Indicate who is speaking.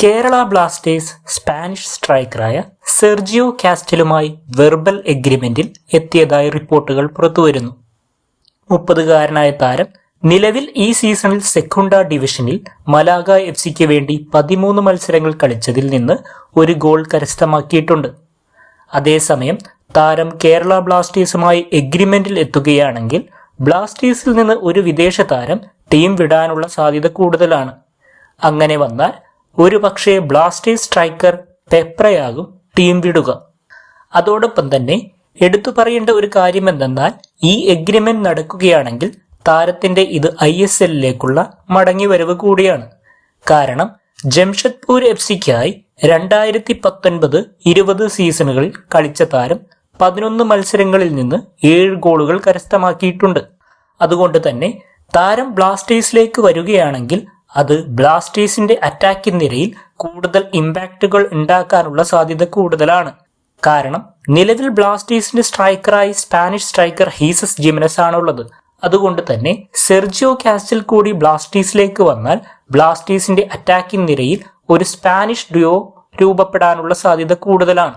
Speaker 1: Kerala Blasters Spanish സ്ട്രൈക്കറായ Sergio കാസ്റ്റലുമായി verbal എഗ്രിമെന്റിൽ എത്തിയതായി റിപ്പോർട്ടുകൾ പുറത്തുവരുന്നു. 30-കാരനായ താരം നിലവിൽ ഈ സീസണിൽ സെക്കുണ്ട ഡിവിഷനിൽ മലാഗ എഫ്സിക്ക് വേണ്ടി 13 മത്സരങ്ങൾ കളിച്ചതിൽ നിന്ന് ഒരു ഗോൾ കരസ്ഥമാക്കിയിട്ടുണ്ട്. അതേസമയം താരം കേരള ബ്ലാസ്റ്റേഴ്സുമായി എഗ്രിമെന്റിൽ എത്തുകയാണെങ്കിൽ ബ്ലാസ്റ്റേഴ്സിൽ നിന്ന് ഒരു വിദേശ താരം ടീം വിടാനുള്ള സാധ്യത കൂടുതലാണ്. അങ്ങനെ വന്നാൽ ഒരുപക്ഷെ ബ്ലാസ്റ്റേഴ്സ് സ്ട്രൈക്കർ പെപ്രയാകും ടീം വിടുക. അതോടൊപ്പം തന്നെ എടുത്തു പറയേണ്ട ഒരു കാര്യം എന്തെന്നാൽ ഈ എഗ്രിമെന്റ് നടക്കുകയാണെങ്കിൽ താരത്തിന്റെ ഇത് ISLലേക്കുള്ള മടങ്ങിവരവ് കൂടിയാണ്. കാരണം ജംഷഡ്പൂർ എഫ്സിക്കായി 2019-20 സീസണുകളിൽ കളിച്ച താരം 11 മത്സരങ്ങളിൽ നിന്ന് 7 ഗോളുകൾ കരസ്ഥമാക്കിയിട്ടുണ്ട്. അതുകൊണ്ട് തന്നെ താരം ബ്ലാസ്റ്റേഴ്സിലേക്ക് വരികയാണെങ്കിൽ അത് ബ്ലാസ്റ്റേഴ്സിന്റെ അറ്റാക്കിംഗ് നിരയിൽ കൂടുതൽ ഇമ്പാക്റ്റുകൾ ഉണ്ടാക്കാനുള്ള സാധ്യത കൂടുതലാണ്. കാരണം നിലവിൽ ബ്ലാസ്റ്റേഴ്സിന്റെ സ്ട്രൈക്കറായി സ്പാനിഷ് സ്ട്രൈക്കർ ഹീസസ് ജിമനസ് ആണുള്ളത്. അതുകൊണ്ട് തന്നെ സെർജിയോ കാസ്റ്റൽ കൂടി ബ്ലാസ്റ്റേഴ്സിലേക്ക് വന്നാൽ ബ്ലാസ്റ്റേഴ്സിന്റെ അറ്റാക്കിംഗ് നിരയിൽ ഒരു സ്പാനിഷ് ഡ്യുവോ രൂപപ്പെടാനുള്ള സാധ്യത കൂടുതലാണ്.